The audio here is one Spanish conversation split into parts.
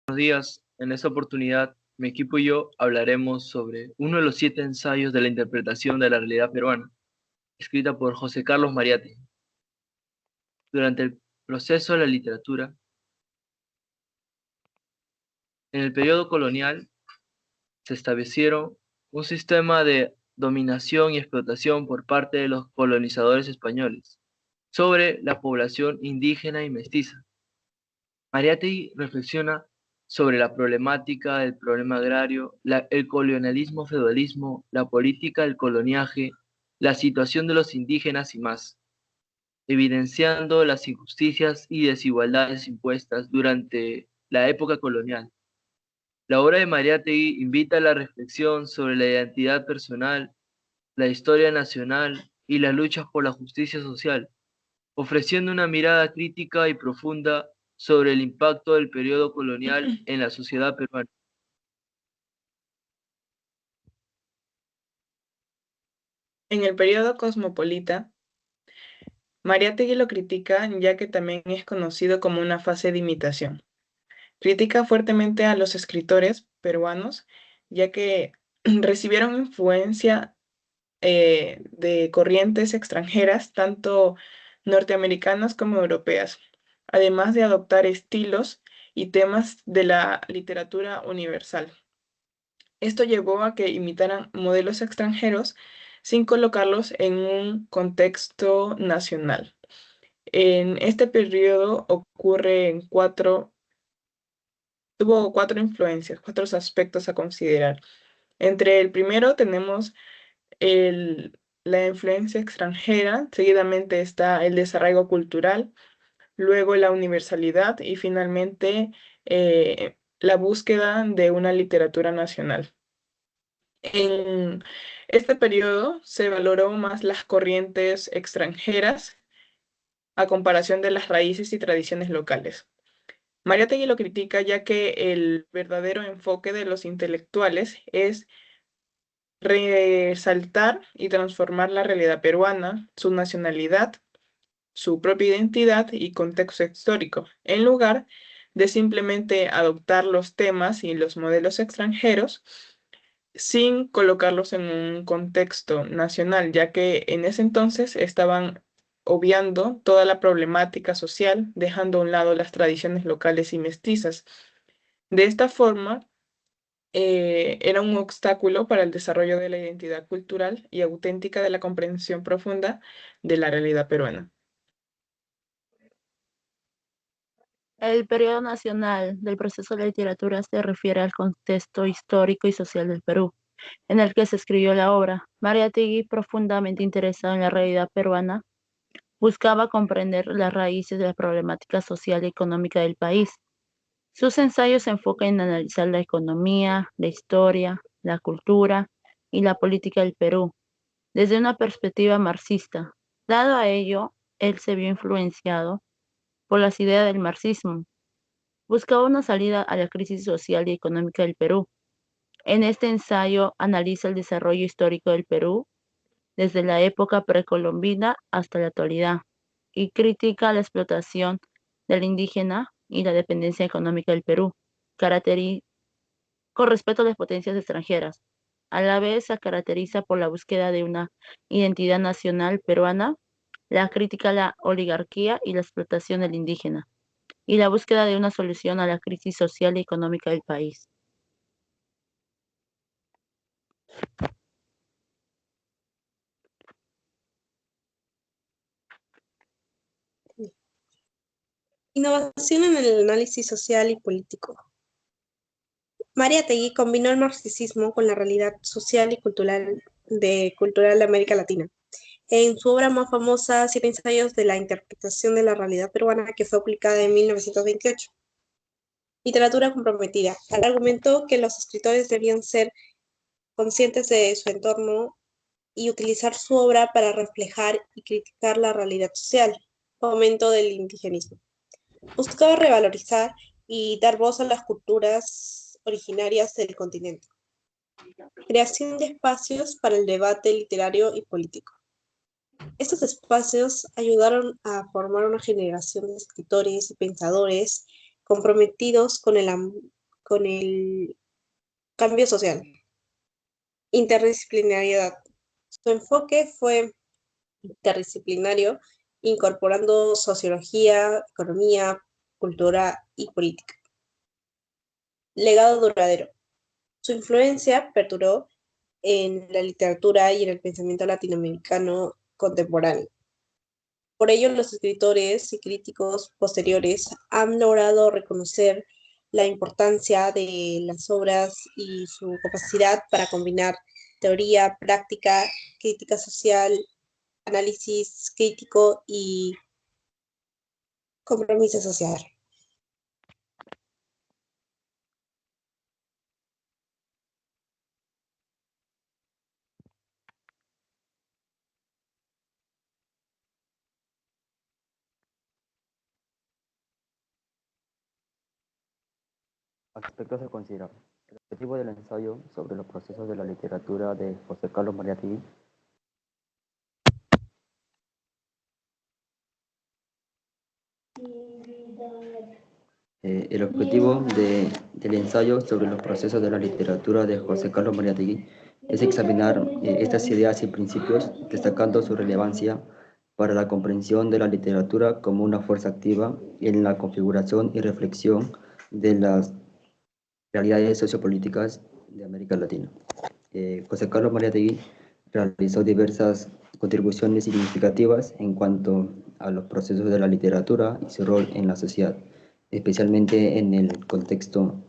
Buenos días. En esta oportunidad, mi equipo y yo hablaremos sobre uno de los 7 ensayos de la interpretación de la realidad peruana, escrita por José Carlos Mariátegui. Durante el proceso de la literatura, en el periodo colonial, se establecieron un sistema de dominación y explotación por parte de los colonizadores españoles sobre la población indígena y mestiza. Mariátegui reflexiona sobre la problemática del problema agrario, el colonialismo, feudalismo, la política del coloniaje, la situación de los indígenas y más, evidenciando las injusticias y desigualdades impuestas durante la época colonial. La obra de Mariátegui invita a la reflexión sobre la identidad personal, la historia nacional y las luchas por la justicia social, ofreciendo una mirada crítica y profunda sobre el impacto del periodo colonial en la sociedad peruana. En el periodo cosmopolita, Mariátegui lo critica ya que también es conocido como una fase de imitación. Critica fuertemente a los escritores peruanos ya que recibieron influencia de corrientes extranjeras, tanto norteamericanas como europeas, además de adoptar estilos y temas de la literatura universal. Esto llevó a que imitaran modelos extranjeros sin colocarlos en un contexto nacional. En este periodo tuvo cuatro influencias, cuatro aspectos a considerar. Entre el primero tenemos la influencia extranjera, seguidamente está el desarraigo cultural, luego la universalidad y finalmente la búsqueda de una literatura nacional. En este periodo se valoró más las corrientes extranjeras a comparación de las raíces y tradiciones locales. Mariátegui lo critica ya que el verdadero enfoque de los intelectuales es resaltar y transformar la realidad peruana, su nacionalidad, su propia identidad y contexto histórico, en lugar de simplemente adoptar los temas y los modelos extranjeros sin colocarlos en un contexto nacional, ya que en ese entonces estaban obviando toda la problemática social, dejando a un lado las tradiciones locales y mestizas. De esta forma, era un obstáculo para el desarrollo de la identidad cultural y auténtica de la comprensión profunda de la realidad peruana. El periodo nacional del proceso de la literatura se refiere al contexto histórico y social del Perú, en el que se escribió la obra. Mariátegui, profundamente interesado en la realidad peruana, buscaba comprender las raíces de la problemática social y económica del país. Sus ensayos se enfocan en analizar la economía, la historia, la cultura y la política del Perú, desde una perspectiva marxista. Dado a ello, él se vio influenciado por las ideas del marxismo. Buscaba una salida a la crisis social y económica del Perú. En este ensayo analiza el desarrollo histórico del Perú desde la época precolombina hasta la actualidad y critica la explotación del indígena y la dependencia económica del Perú, con respecto a las potencias extranjeras. A la vez se caracteriza por la búsqueda de una identidad nacional peruana, la crítica a la oligarquía y la explotación del indígena, y la búsqueda de una solución a la crisis social y económica del país. Innovación en el análisis social y político. Mariátegui combinó el marxismo con la realidad social y cultural de América Latina. En su obra más famosa, Siete ensayos de la interpretación de la realidad peruana, que fue publicada en 1928. Literatura comprometida. Él argumentó que los escritores debían ser conscientes de su entorno y utilizar su obra para reflejar y criticar la realidad social, fomento del indigenismo. Buscaba revalorizar y dar voz a las culturas originarias del continente. Creación de espacios para el debate literario y político. Estos espacios ayudaron a formar una generación de escritores y pensadores comprometidos con el con el cambio social. Interdisciplinariedad. Su enfoque fue interdisciplinario, incorporando sociología, economía, cultura y política. Legado duradero. Su influencia perduró en la literatura y en el pensamiento latinoamericano contemporáneo. Por ello, los escritores y críticos posteriores han logrado reconocer la importancia de las obras y su capacidad para combinar teoría, práctica, crítica social, análisis crítico y compromiso social. Aspectos a considerar. El objetivo del ensayo sobre los procesos de la literatura de José Carlos Mariátegui el objetivo del ensayo sobre los procesos de la literatura de José Carlos Mariátegui es examinar estas ideas y principios, destacando su relevancia para la comprensión de la literatura como una fuerza activa en la configuración y reflexión de las realidades sociopolíticas de América Latina. José Carlos Mariátegui realizó diversas contribuciones significativas en cuanto a los procesos de la literatura y su rol en la sociedad, especialmente en el contexto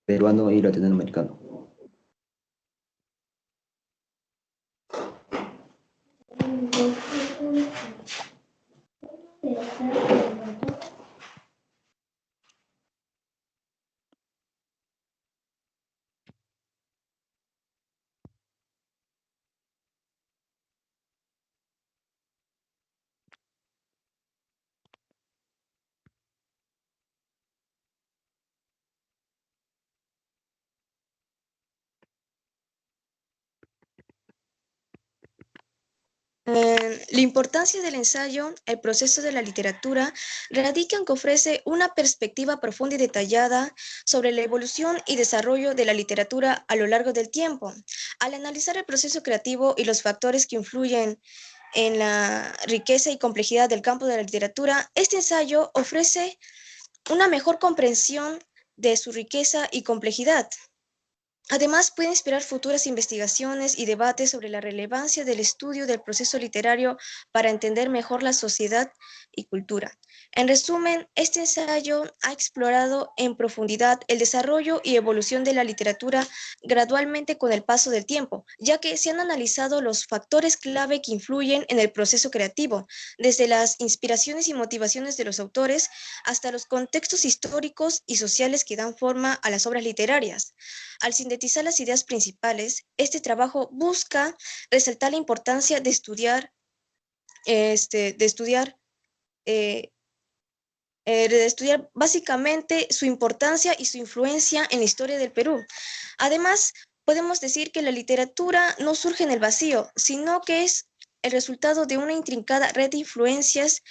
peruano y latinoamericano. La importancia del ensayo, el proceso de la literatura, radica en que ofrece una perspectiva profunda y detallada sobre la evolución y desarrollo de la literatura a lo largo del tiempo. Al analizar el proceso creativo y los factores que influyen en la riqueza y complejidad del campo de la literatura, este ensayo ofrece una mejor comprensión de su riqueza y complejidad. Además, puede inspirar futuras investigaciones y debates sobre la relevancia del estudio del proceso literario para entender mejor la sociedad y cultura. En resumen, este ensayo ha explorado en profundidad el desarrollo y evolución de la literatura gradualmente con el paso del tiempo, ya que se han analizado los factores clave que influyen en el proceso creativo, desde las inspiraciones y motivaciones de los autores hasta los contextos históricos y sociales que dan forma a las obras literarias. Al sintetizar las ideas principales, este trabajo busca resaltar la importancia de estudiar básicamente su importancia y su influencia en la historia del Perú. Además, podemos decir que la literatura no surge en el vacío, sino que es el resultado de una intrincada red de influencias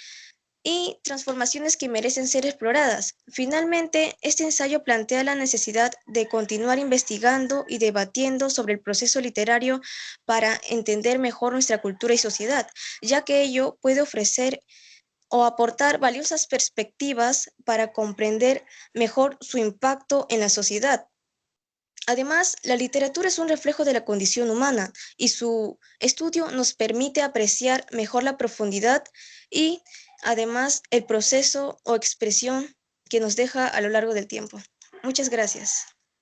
y transformaciones que merecen ser exploradas. Finalmente, este ensayo plantea la necesidad de continuar investigando y debatiendo sobre el proceso literario para entender mejor nuestra cultura y sociedad, ya que ello puede ofrecer o aportar valiosas perspectivas para comprender mejor su impacto en la sociedad. Además, la literatura es un reflejo de la condición humana y su estudio nos permite apreciar mejor la profundidad y además el proceso o expresión que nos deja a lo largo del tiempo. Muchas gracias.